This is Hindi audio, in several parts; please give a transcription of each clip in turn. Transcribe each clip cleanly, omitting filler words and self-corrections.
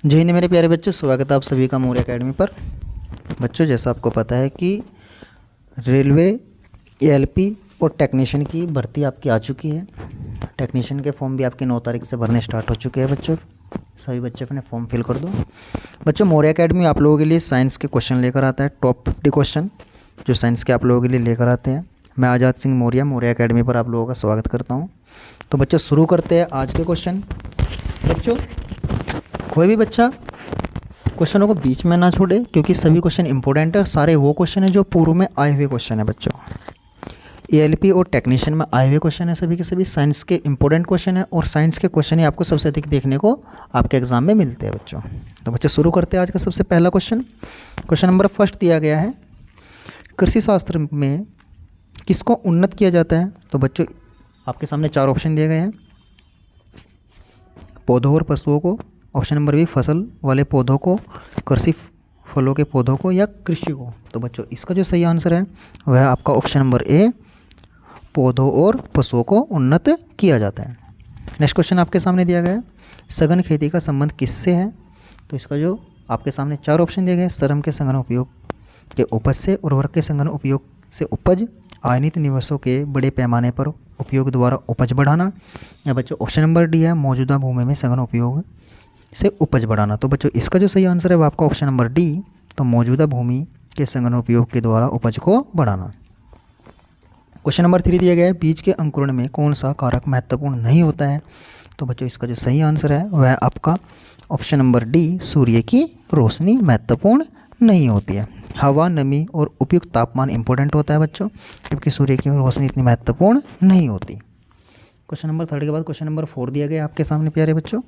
जय हिंद मेरे प्यारे बच्चों, स्वागत है आप सभी का मौर्य एकेडमी पर। बच्चों, जैसा आपको पता है कि रेलवे एएलपी और टेक्नीशियन की भर्ती आपकी आ चुकी है। टेक्नीशियन के फॉर्म भी आपके 9 तारीख से भरने स्टार्ट हो चुके हैं। बच्चों, सभी बच्चे अपने फॉर्म फिल कर दो। बच्चों, मौर्य एकेडमी आप लोगों के लिए साइंस के क्वेश्चन लेकर आता है, टॉप 50 क्वेश्चन जो साइंस के आप लोगों के लिए लेकर आते हैं। मैं आज़ाद सिंह मौर्य एकेडमी पर आप लोगों का स्वागत करता हूँ। तो बच्चों, शुरू करते हैं आज के क्वेश्चन। बच्चों, कोई भी बच्चा क्वेश्चनों को बीच में ना छोड़े, क्योंकि सभी क्वेश्चन इंपॉर्टेंट है और सारे वो क्वेश्चन है जो पूर्व में आए हुए क्वेश्चन है। बच्चों, एएलपी और टेक्नीशियन में आए हुए क्वेश्चन है, सभी के सभी साइंस के इंपॉर्टेंट क्वेश्चन है और साइंस के क्वेश्चन ही आपको सबसे अधिक देखने को आपके एग्जाम में मिलते हैं। बच्चों, तो बच्चों शुरू करते हैं आज का सबसे पहला क्वेश्चन। क्वेश्चन नंबर फर्स्ट दिया गया है, कृषि शास्त्र में किसको उन्नत किया जाता है। तो बच्चों, आपके सामने 4 ऑप्शन दिए गए हैं, पौधों और पशुओं को, ऑप्शन नंबर बी फसल वाले पौधों को, कृषि फलों के पौधों को, या कृषि को। तो बच्चों, इसका जो सही आंसर है वह आपका ऑप्शन नंबर ए, पौधों और पशुओं को उन्नत किया जाता है। नेक्स्ट क्वेश्चन आपके सामने दिया गया है, सघन खेती का संबंध किससे है। तो इसका जो आपके सामने 4 ऑप्शन दिए गए हैं, श्रम के सघन उपयोग के उपज से, उर्वरक के सघन उपयोग से उपज, आयनित निवेशों के बड़े पैमाने पर उपयोग द्वारा उपज बढ़ाना, या बच्चों ऑप्शन नंबर डी है, मौजूदा भूमि में सघन उपयोग से उपज बढ़ाना। तो बच्चों, इसका जो सही आंसर है वो आपका ऑप्शन नंबर डी, तो मौजूदा भूमि के सघन उपयोग के द्वारा उपज को बढ़ाना। क्वेश्चन नंबर 3 दिया गया है, बीज के अंकुरण में कौन सा कारक महत्वपूर्ण नहीं होता है। तो बच्चों, इसका जो सही आंसर है वह आपका ऑप्शन नंबर डी, सूर्य की रोशनी महत्वपूर्ण नहीं होती है। हवा, नमी और उपयुक्त तापमान इंपॉर्टेंट होता है बच्चों, जबकि सूर्य की रोशनी इतनी महत्वपूर्ण नहीं होती। क्वेश्चन नंबर 3 के बाद क्वेश्चन नंबर 4 दिया गया आपके सामने प्यारे बच्चों,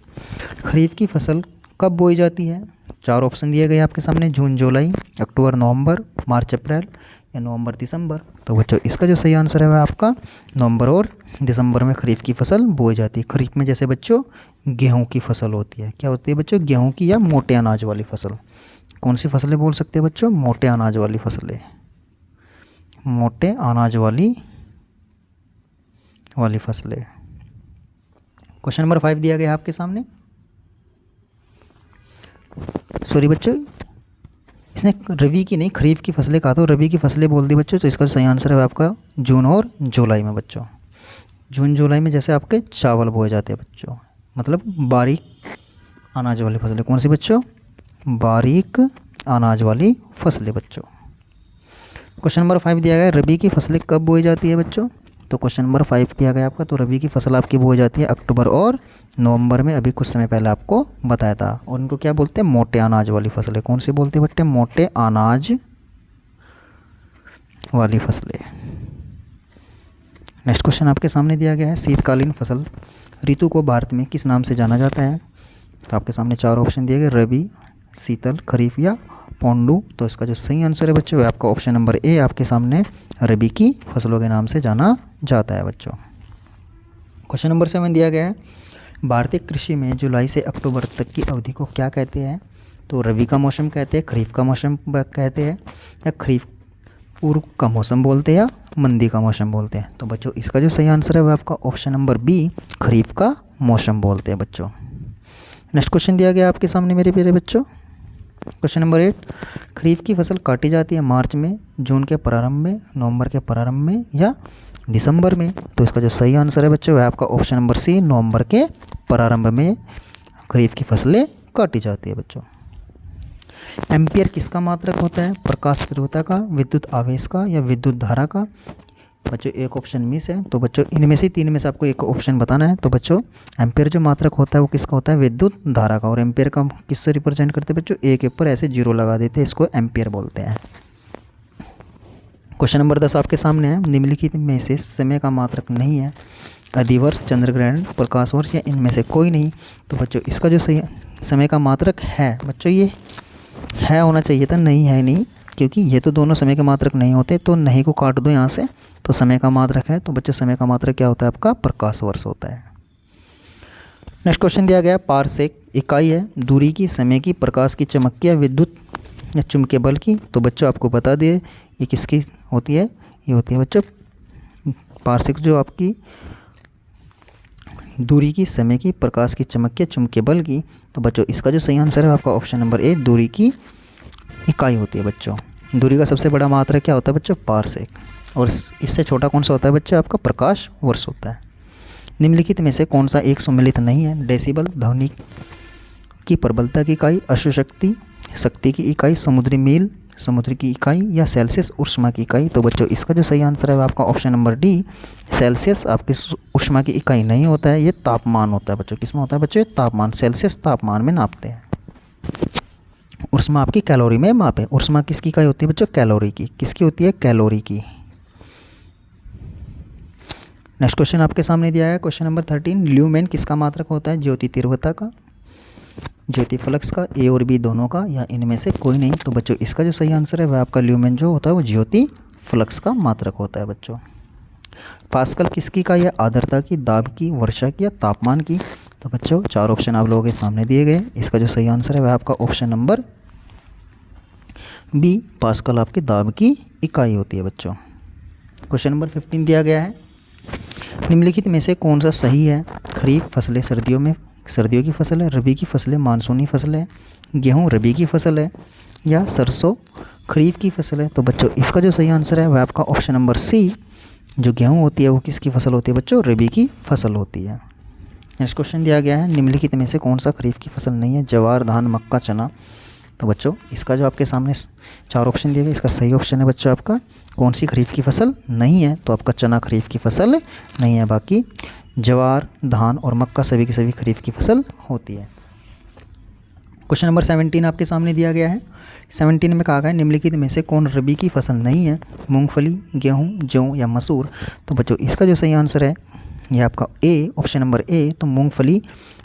खरीफ की फसल कब बोई जाती है। 4 ऑप्शन दिए गए आपके सामने, जून जुलाई, अक्टूबर नवंबर, मार्च अप्रैल, या नवंबर दिसंबर। तो बच्चों, इसका जो सही आंसर है वह आपका नवंबर और दिसंबर में खरीफ की फसल बोई जाती है। खरीफ में जैसे बच्चों गेहूँ की फसल होती है, क्या होती है बच्चों, गेहूँ की या मोटे अनाज वाली फसल। कौन सी फसलें बोल सकते हैं बच्चों, मोटे अनाज वाली फसलें, मोटे अनाज वाली फसलें। क्वेश्चन नंबर 5 दिया गया है आपके सामने, सॉरी बच्चों, इसने रबी की नहीं खरीफ की फसलें कहा, तो रबी की फसलें बोल दी बच्चों। तो इसका सही आंसर है आपका जून और जुलाई में। बच्चों, जून जुलाई में जैसे आपके चावल बोए जाते हैं बच्चों, मतलब बारीक अनाज वाली फसलें। कौन सी बच्चों, बारीक अनाज वाली फसलें। बच्चों, क्वेश्चन नंबर 5 दिया गया है, रबी की फसलें कब बोई जाती है बच्चों। तो क्वेश्चन नंबर 5 दिया गया आपका, तो रबी की फसल आपकी बोई जाती है अक्टूबर और नवंबर में। अभी कुछ समय पहले आपको बताया था। और इनको क्या बोलते हैं, मोटे अनाज वाली फसलें। कौन सी बोलते हैं बट्टे, मोटे अनाज वाली फसलें। नेक्स्ट क्वेश्चन आपके सामने दिया गया है, शीतकालीन फसल ऋतु को भारत में किस नाम से जाना जाता है। तो आपके सामने 4 ऑप्शन दिए गए, रबी, शीतल, खरीफ, या पोंडू। तो इसका जो सही आंसर है बच्चों वह आपका ऑप्शन नंबर ए, आपके सामने रबी की फसलों के नाम से जाना जाता है। बच्चों, क्वेश्चन नंबर 7 दिया गया है, भारतीय कृषि में जुलाई से अक्टूबर तक की अवधि को क्या कहते हैं। तो रबी का मौसम कहते हैं, खरीफ का मौसम कहते हैं, या खरीफ पूर्व का मौसम बोलते हैं, या मंदी का मौसम बोलते हैं। तो बच्चों, इसका जो सही आंसर है वह आपका ऑप्शन नंबर बी, खरीफ का मौसम बोलते हैं। बच्चों, नेक्स्ट क्वेश्चन दिया गया आपके सामने मेरे प्यारे बच्चों, क्वेश्चन नंबर 8, खरीफ की फसल काटी जाती है मार्च में, जून के प्रारंभ में, नवंबर के प्रारंभ में, या दिसंबर में। तो इसका जो सही आंसर है बच्चों वह आपका ऑप्शन नंबर सी, नवंबर के प्रारंभ में खरीफ की फसलें काटी जाती है। बच्चों, एम्पियर किसका मात्रक होता है, प्रकाश तीव्रता का, विद्युत आवेश का, या विद्युत धारा का। बच्चों, एक ऑप्शन मिस है, तो बच्चों इनमें से 3 में से आपको एक ऑप्शन बताना है। तो बच्चों, एम्पियर जो मात्रक होता है वो किसका होता है, विद्युत धारा का। और एम्पियर का किससे रिप्रेजेंट करते हैं बच्चों, एक पर ऐसे 0 लगा देते हैं, इसको एम्पियर बोलते हैं। क्वेश्चन नंबर 10 आपके सामने है, निम्नलिखित में से समय का मात्रक नहीं है, अधिवर्ष, चंद्रग्रहण, प्रकाश वर्ष, या इनमें से कोई नहीं। तो बच्चों, इसका जो सही समय का मात्रक है बच्चों, ये है होना चाहिए था, नहीं है नहीं, क्योंकि ये तो दोनों समय के मात्रक नहीं होते। तो नहीं को काट दो यहाँ से, तो समय का मात्रक है। तो बच्चों, समय का मात्रक क्या होता है आपका, प्रकाश वर्ष होता है। नेक्स्ट क्वेश्चन दिया गया, पारसेक इकाई है दूरी की, समय की, प्रकाश की चमक की, या विद्युत या चुंबकीय बल की। तो बच्चों, आपको बता दिए ये किसकी होती है, ये होती है बच्चों पारसेक, जो आपकी दूरी की, समय की, प्रकाश की, चमक के, चुंबकीय बल की। तो बच्चों इसका जो सही आंसर है आपका ऑप्शन नंबर ए, दूरी की इकाई होती है बच्चों। दूरी का सबसे बड़ा मात्रक क्या होता है बच्चों? पारसेक। और इससे छोटा कौन सा होता है बच्चों? आपका प्रकाश वर्ष होता है। निम्नलिखित में से कौन सा एक सम्मिलित नहीं है? डेसिबल ध्वनि की प्रबलता की इकाई, अश्वशक्ति शक्ति की इकाई, समुद्री मील समुद्र की इकाई, या सेल्सियस ऊष्मा की इकाई। तो बच्चों इसका जो सही आंसर है आपका ऑप्शन नंबर डी, सेल्सियस आपकी ऊष्मा की इकाई नहीं होता है, ये तापमान होता है बच्चों। किसमें होता है बच्चों? तापमान। सेल्सियस तापमान में नापते हैं। ऊष्मा आपकी कैलोरी में मापे। ऊष्मा किसकी इकाई होती है बच्चों? कैलोरी की। किसकी होती है? कैलोरी की। नेक्स्ट क्वेश्चन आपके सामने दिया है क्वेश्चन नंबर 13। ल्यूमेन किसका मात्रक होता है? ज्योति तीव्रता का, ज्योति फ्लक्स का, ए और बी दोनों का, या इनमें से कोई नहीं। तो बच्चों इसका जो सही आंसर है वह आपका ल्यूमेन जो होता है वो ज्योति फ्लक्स का मात्रक होता है बच्चों। पास्कल किसकी इकाई है? आर्द्रता की, दाब की, वर्षा की, या तापमान की। तो बच्चों 4 ऑप्शन आप लोगों के सामने दिए गए। इसका जो सही आंसर है वह आपका ऑप्शन नंबर बी, पास्कल आपकी दाब की इकाई होती है बच्चों। क्वेश्चन नंबर 15 दिया गया है। निम्नलिखित में से कौन सा सही है? खरीफ फसलें सर्दियों की फसल है, रबी की फसल है, मानसूनी फसल है, गेहूँ रबी की फसल है, या सरसों खरीफ की फसल है। तो बच्चों इसका जो सही आंसर है वह आपका ऑप्शन नंबर सी, जो गेहूँ होती है वो किसकी फसल होती है बच्चों? रबी की फसल होती है। नेक्स्ट क्वेश्चन दिया गया है। निम्नलिखित में से कौन सा खरीफ की फसल नहीं है? जवार, धान, मक्का, चना। तो बच्चों इसका जो आपके सामने 4 ऑप्शन दिए गए, इसका सही ऑप्शन है बच्चों आपका कौन सी खरीफ की फसल नहीं है? तो आपका चना खरीफ की फसल नहीं है। बाकी जवार, धान और मक्का सभी की सभी खरीफ की फसल होती है। क्वेश्चन नंबर 17 आपके सामने दिया गया है। 17 में कहा गया है निम्नलिखित में से कौन रबी की फसल नहीं है? मूंगफली, गेहूं, जौ या मसूर। तो बच्चों इसका जो सही आंसर है ये आपका ए, ऑप्शन नंबर ए। तो मूंगफली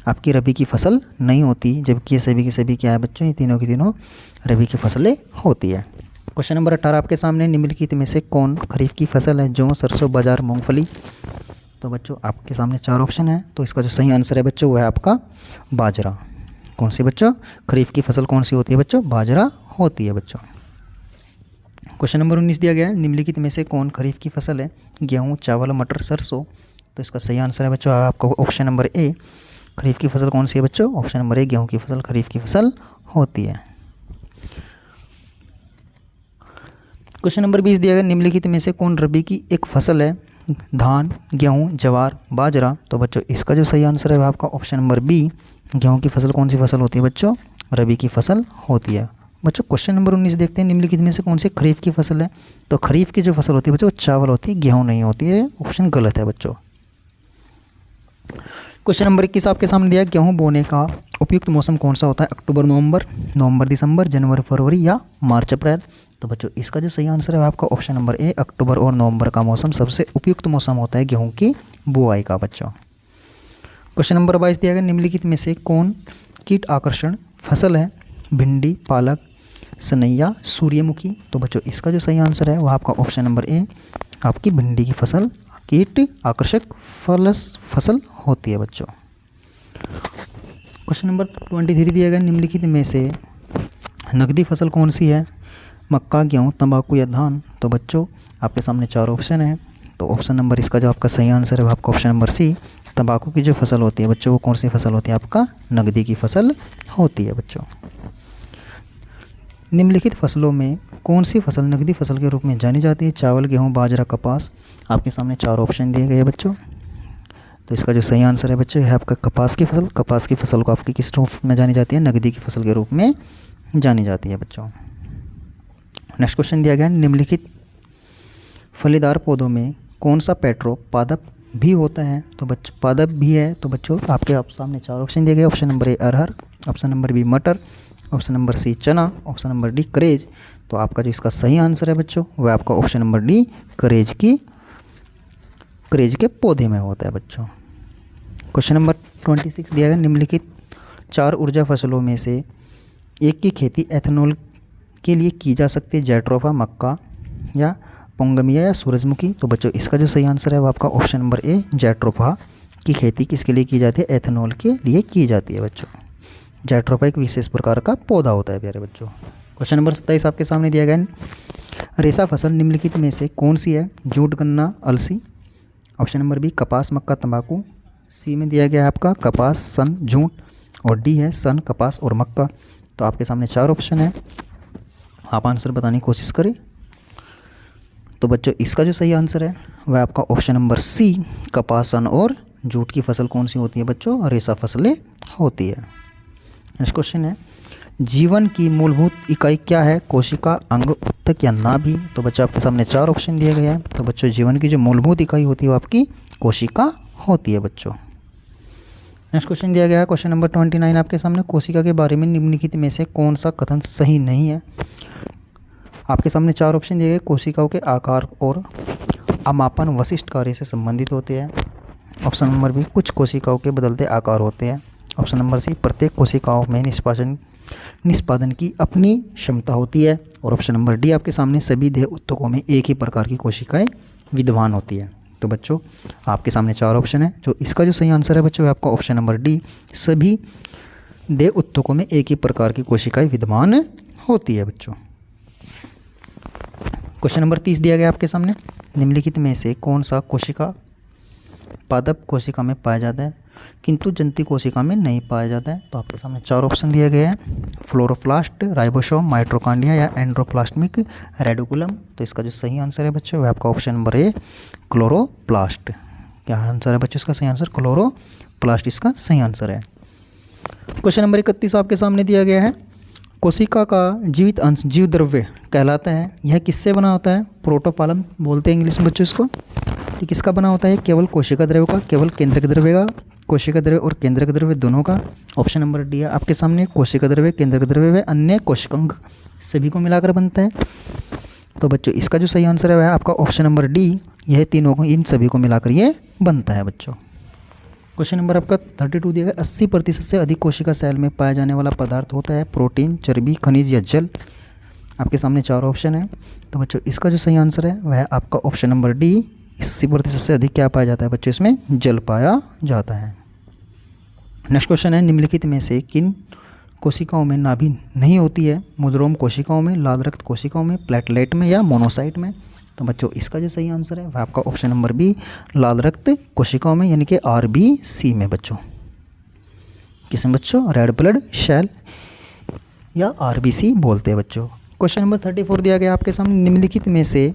आपकी रबी की फसल नहीं होती, जबकि ये सभी की सभी क्या है बच्चों? ये तीनों की तीनों रबी की फसलें होती है। क्वेश्चन नंबर 18 आपके सामने। निम्नलिखित में से कौन खरीफ की फसल है? जौ, सरसों, बाजरा, मूंगफली। तो बच्चों आपके सामने 4 ऑप्शन है, तो इसका जो सही आंसर है बच्चों वह है आपका बाजरा। कौन सी बच्चों? खरीफ की फसल कौन सी होती है बच्चों? बाजरा होती है बच्चों। क्वेश्चन नंबर 19 दिया गया है। निम्नलिखित में से कौन खरीफ की फसल है? गेहूँ, चावल, मटर, सरसों। तो इसका सही आंसर है बच्चों आपका ऑप्शन नंबर ए। खरीफ की फसल कौन सी है बच्चों? ऑप्शन नंबर ए, गेहूँ की फसल खरीफ की फसल होती है। क्वेश्चन नंबर 20 दिया गया। निम्नलिखित में से कौन रबी की एक फसल है? धान, गेहूँ, जवार, बाजरा। तो बच्चों इसका जो सही आंसर है वह आपका ऑप्शन नंबर बी, गेहूँ की फसल कौन सी फसल होती है बच्चों? रबी की फसल होती है बच्चों। क्वेश्चन नंबर 19 देखते हैं। निम्नलिखित में से कौन सी खरीफ की फसल है? तो खरीफ की जो फसल होती है बच्चों चावल होती है, गेहूँ नहीं होती है। ऑप्शन गलत है बच्चों। क्वेश्चन नंबर 21 आपके सामने दिया। गेहूँ बोने का उपयुक्त मौसम कौन सा होता है? अक्टूबर नवंबर, नवंबर दिसंबर, जनवरी फरवरी, या मार्च अप्रैल। तो बच्चों इसका जो सही आंसर है आपका ऑप्शन नंबर ए, अक्टूबर और नवंबर का मौसम सबसे उपयुक्त मौसम होता है गेहूं की बुआई का बच्चों। क्वेश्चन नंबर 22 दिया गया। निम्नलिखित में से कौन कीट आकर्षण फसल है? भिंडी, पालक, सनैया, सूर्यमुखी। तो बच्चों इसका जो सही आंसर है वह आपका ऑप्शन नंबर ए, आपकी भिंडी की फसल कीट आकर्षक फसल होती है बच्चों। क्वेश्चन नंबर 23 दिया गया। निम्नलिखित में से नकदी फसल कौन सी है? मक्का, गेहूँ, तंबाकू या धान। तो बच्चों आपके सामने 4 ऑप्शन है, तो ऑप्शन नंबर इसका जो आपका सही आंसर है वह आपका ऑप्शन नंबर सी, तंबाकू की जो फसल होती है बच्चों वो कौन सी फसल होती है? आपका नकदी की फसल होती है बच्चों। निम्नलिखित फसलों में कौन सी फसल नकदी फसल के रूप में जानी जाती है? चावल, गेहूँ, बाजरा, कपास। आपके सामने 4 ऑप्शन दिए गए हैं बच्चों, तो इसका जो सही आंसर है बच्चों है आपका कपास की फसल। कपास की फसल को आपकी किस रूप में जानी जाती है? नकदी की फसल के रूप में जानी जाती है बच्चों। नेक्स्ट क्वेश्चन दिया गया। निम्नलिखित फलीदार पौधों में कौन सा पेट्रो पादप भी होता है? तो बच्चों पादप भी है, तो बच्चों आपके सामने 4 ऑप्शन दिए गए। ऑप्शन नंबर ए अरहर, ऑप्शन नंबर बी मटर, ऑप्शन नंबर सी चना, ऑप्शन नंबर डी करेज। तो आपका जो इसका सही आंसर है बच्चों वह आपका ऑप्शन नंबर डी, करेज के पौधे में होता है बच्चों। क्वेश्चन नंबर 26 दिया गया। निम्नलिखित 4 ऊर्जा फसलों में से एक की खेती एथेनॉल के लिए की जा सकती है? जैट्रोफा, मक्का, या पोंगमिया, या सूरजमुखी। तो बच्चों इसका जो सही आंसर है वो आपका ऑप्शन नंबर ए, जैट्रोफा की खेती किसके लिए की जाती है? एथेनॉल के लिए की जाती है बच्चों। जैट्रोफा एक विशेष प्रकार का पौधा होता है प्यारे बच्चों। क्वेश्चन नंबर 27 आपके सामने दिया गया। रेशा फसल निम्नलिखित में से कौन सी है? जूट, गन्ना, अलसी। ऑप्शन नंबर बी कपास, मक्का, तंबाकू, सी में दिया गया है आपका कपास, सन, जूट, और डी है सन, कपास और मक्का। तो आपके सामने 4 ऑप्शन है, आप आंसर बताने की कोशिश करें। तो बच्चों इसका जो सही आंसर है वह आपका ऑप्शन नंबर सी, कपास, सन और जूट की फसल कौन सी होती है बच्चों? रेशा फसलें होती है। नेक्स्ट क्वेश्चन है, जीवन की मूलभूत इकाई क्या है? कोशिका, अंग, उत्तक या नाभि? तो बच्चों आपके सामने 4 ऑप्शन दिए गए हैं। तो बच्चों जीवन की जो मूलभूत इकाई होती है वो आपकी कोशिका होती है बच्चों। नेक्स्ट क्वेश्चन दिया गया है क्वेश्चन नंबर 29 आपके सामने, कोशिका के बारे में निम्नलिखित में से कौन सा कथन सही नहीं है? आपके सामने 4 ऑप्शन दिए गए। कोशिकाओं के आकार और अमापन वशिष्ठ कार्य से संबंधित होते हैं। ऑप्शन नंबर बी, कुछ कोशिकाओं के बदलते आकार होते हैं। ऑप्शन नंबर सी, प्रत्येक कोशिकाओं में निष्पादन की अपनी क्षमता होती है। और ऑप्शन नंबर डी आपके सामने, सभी देह उत्तकों में एक ही प्रकार की कोशिकाएं विद्यमान होती है। तो बच्चों आपके सामने 4 ऑप्शन है, जो इसका जो सही आंसर है बच्चों आपका ऑप्शन नंबर डी, सभी देह उत्तकों में एक ही प्रकार की कोशिकाएं विद्यमान होती है बच्चों। क्वेश्चन नंबर 30 दिया गया आपके सामने, निम्नलिखित में से कौन सा कोशिका पादप कोशिका में पाया जाता है किंतु जंती कोशिका में नहीं पाया जाता है? तो आपके सामने 4 ऑप्शन दिए गए हैं, फ्लोरोप्लास्ट, राइबोसोम, माइटोकॉन्ड्रिया या एंड्रोप्लास्मिक रेडिकुलम। तो इसका जो सही आंसर है बच्चों वह आपका ऑप्शन नंबर ए, क्लोरोप्लास्ट। क्या आंसर है बच्चों इसका सही आंसर? क्लोरोप्लास्ट इसका सही आंसर है। क्वेश्चन नंबर 31 आपके सामने दिया गया है, कोशिका का जीवित अंश जीव द्रव्य कहलाता है, यह किससे बना होता है? प्रोटोप्लाज्म बोलते हैं इंग्लिश में बच्चों इसको। ये किसका बना होता है? केवल कोशिका द्रव्य का, केवल केंद्रक द्रव्य का, कोशिका द्रव्य और केंद्रक द्रव्य दोनों का। ऑप्शन नंबर डी है आपके सामने, कोशिका द्रव्य, केंद्रक द्रव्य व अन्य कोशिकांग सभी को मिलाकर बनता है। तो बच्चों इसका जो सही आंसर है वह आपका ऑप्शन नंबर डी, यह तीनों को, इन सभी को मिलाकर ये बनता है बच्चों। क्वेश्चन नंबर आपका 32 दिया गया, 80% से अधिक कोशिका सेल में पाया जाने वाला पदार्थ होता है प्रोटीन, चर्बी, खनिज या जल? आपके सामने 4 ऑप्शन है। तो बच्चों इसका जो सही आंसर है वह आपका ऑप्शन नंबर डी, 80% से अधिक क्या पाया जाता है बच्चों? इसमें जल पाया जाता है। नेक्स्ट क्वेश्चन है, निम्नलिखित में से किन कोशिकाओं में नाभि नहीं होती है? मुद्रोम कोशिकाओं में, लाल रक्त कोशिकाओं में, प्लेटलेट में या मोनोसाइट में? तो बच्चों इसका जो सही आंसर है वह आपका ऑप्शन नंबर बी, लाल रक्त कोशिकाओं में, यानी कि RBC में बच्चों। किसमें बच्चों? रेड ब्लड सेल या RBC बोलते हैं बच्चों। क्वेश्चन नंबर 34 दिया गया आपके सामने, निम्नलिखित में से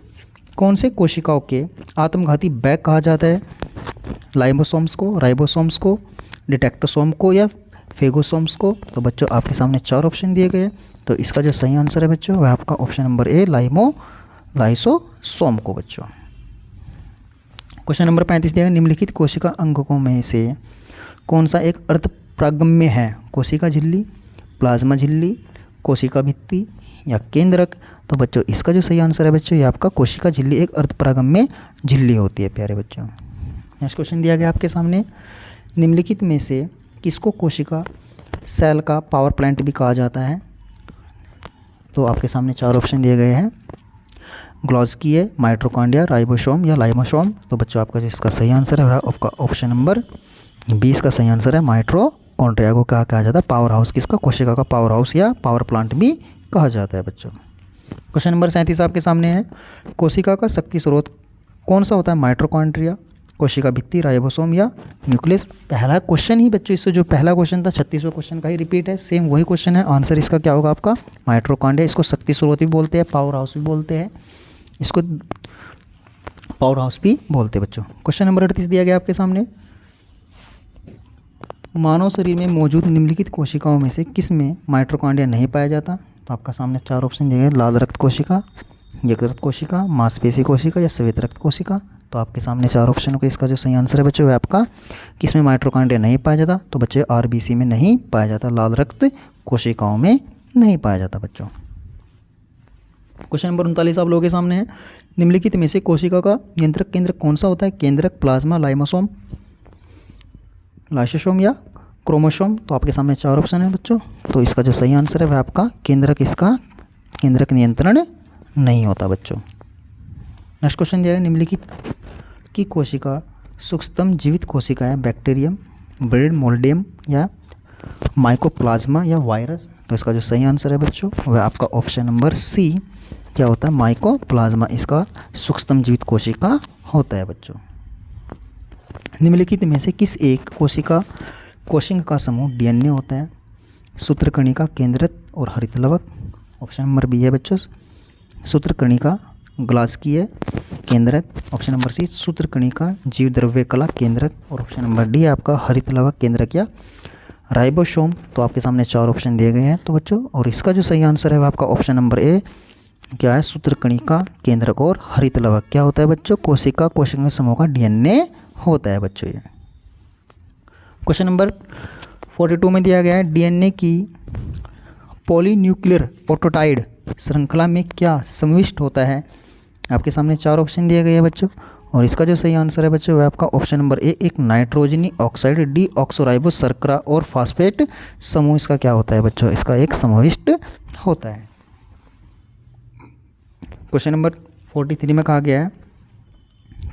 कौन से कोशिकाओं के आत्मघाती बैग कहा जाता है? लाइबोसोम्स को, राइबोसोम्स को, डिटेक्टोसोम को या फेगोसोम्स को? तो बच्चों आपके सामने 4 ऑप्शन दिए गए। तो इसका जो सही आंसर है बच्चों वह आपका ऑप्शन नंबर ए, लाइसोसोम को बच्चों। क्वेश्चन नंबर 35 दिया गया, निम्नलिखित कोशिका अंगकों में से कौन सा एक अर्धप्रागम्य है? कोशिका झिल्ली, प्लाज्मा झिल्ली, कोशिका भित्ति या केंद्रक? तो बच्चों इसका जो सही आंसर है बच्चों ये आपका कोशिका झिल्ली एक अर्धप्रागम्य झिल्ली होती है प्यारे बच्चों। नेक्स्ट क्वेश्चन दिया गया आपके सामने, निम्नलिखित में से किसको कोशिका सेल का पावर प्लांट भी कहा जाता है? तो आपके सामने 4 ऑप्शन दिए गए हैं, ग्लॉस्की है, माइटोकॉन्ड्रिया, राइबोसोम या लाइमोसोम? तो बच्चों आपका जो इसका सही आंसर है वह आपका ऑप्शन नंबर 20 का सही आंसर है, माइटोकॉन्ड्रिया को क्या कहा जाता है? पावर हाउस, किसका? कोशिका का पावर हाउस या पावर प्लांट भी कहा जाता है बच्चों। क्वेश्चन नंबर 37 आपके सामने है, कोशिका का शक्ति स्रोत कौन सा होता है? माइटोकॉन्ड्रिया, कोशिका भित्ति, राइबोसोम या न्यूक्लियस? पहला क्वेश्चन ही बच्चों, इससे जो पहला क्वेश्चन था 36वें क्वेश्चन का ही रिपीट है, सेम वही क्वेश्चन है। आंसर इसका क्या होगा आपका? माइटोकॉन्ड्रिया। इसको शक्ति स्रोत भी बोलते हैं, पावर हाउस भी बोलते हैं, इसको पावर हाउस भी बोलते हैं बच्चों। क्वेश्चन नंबर 38 दिया गया आपके सामने, मानव शरीर में मौजूद निम्नलिखित कोशिकाओं में से किस में माइटोकॉन्ड्रिया नहीं पाया जाता? तो आपका सामने 4 ऑप्शन दिए गए, लाल रक्त कोशिका, यकृत कोशिका, मांसपेशी कोशिका या श्वेत रक्त कोशिका? तो आपके सामने 4 ऑप्शन को, इसका जो सही आंसर है बच्चों वह आपका किस में माइटोकॉन्ड्रिया नहीं पाया जाता? तो बच्चे RBC में नहीं पाया जाता, लाल रक्त कोशिकाओं में नहीं पाया जाता बच्चों। क्वेश्चन नंबर 39 आप लोगों के सामने है, निम्नलिखित में से कोशिका का नियंत्रक केंद्र कौन सा होता है? केंद्रक, प्लाज्मा, लाइमोसोम, लाइसोसोम या क्रोमोसोम? तो आपके सामने 4 ऑप्शन है बच्चों। तो इसका जो सही आंसर है वह आपका केंद्रक, इसका केंद्रक नियंत्रण नहीं होता बच्चों। नेक्स्ट क्वेश्चन दिया है, निम्नलिखित की कोशिका सूक्ष्मतम जीवित कोशिका है? बैक्टीरियम, ब्रेड मोल्डियम या माइकोप्लाज्मा या वायरस? तो इसका जो सही आंसर है बच्चों वह आपका ऑप्शन नंबर सी, क्या होता है? माइकोप्लाज्मा इसका सूक्ष्मतम जीवित कोशिका होता है बच्चों। निम्नलिखित में से किस एक कोशिका का समूह डीएनए होता है? सूत्रकणिका, केंद्रक और हरित लवक। ऑप्शन नंबर बी है बच्चों सूत्रकणिका ग्लासकीय केंद्रक। ऑप्शन नंबर सी सूत्रकणिका जीव द्रव्य कला केंद्रक। और ऑप्शन नंबर डी है आपका हरित लवक केंद्रक या राइबोसोम। तो आपके सामने 4 ऑप्शन दिए गए हैं तो बच्चों, और इसका जो सही आंसर है वह आपका ऑप्शन नंबर ए क्या है? सूत्रकणिका केंद्रक और हरित लवक क्या होता है बच्चों? कोशिका समूह का डीएनए होता है बच्चों ये। क्वेश्चन नंबर 42 में दिया गया है डीएनए की पॉलीन्यूक्लियर ऑटोटाइड श्रृंखला में क्या समाविष्ट होता है? आपके सामने 4 ऑप्शन दिए गए हैं बच्चों, और इसका जो सही आंसर है बच्चों वह आपका ऑप्शन नंबर ए एक नाइट्रोजनी ऑक्साइड डी ऑक्सोराइबोस शर्करा और फास्फेट समूह इसका क्या होता है बच्चों? इसका एक समाविष्ट होता है। क्वेश्चन नंबर 43 में कहा गया है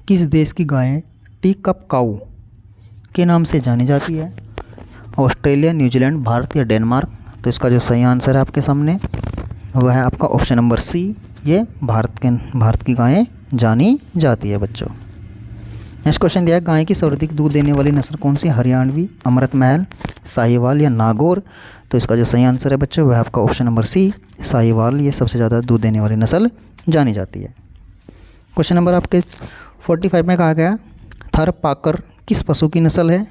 किस देश की गाय टी कप काऊ के नाम से जानी जाती है? ऑस्ट्रेलिया, न्यूजीलैंड, भारत या डेनमार्क। तो इसका जो सही आंसर है आपके सामने वह है आपका ऑप्शन नंबर सी, ये भारत की गायें जानी जाती है बच्चों। नेक्स्ट क्वेश्चन दिया है गाय की सर्वाधिक दूध देने वाली नस्ल कौन सी? हरियाणवी, अमृत महल, साहिवाल या नागौर। तो इसका जो सही आंसर है बच्चों वह आपका ऑप्शन नंबर सी साहिवाल, ये सबसे ज़्यादा दूध देने वाली नस्ल जानी जाती है। क्वेश्चन नंबर आपके 45 में कहा गया थरपाकर किस पशु की नस्ल है?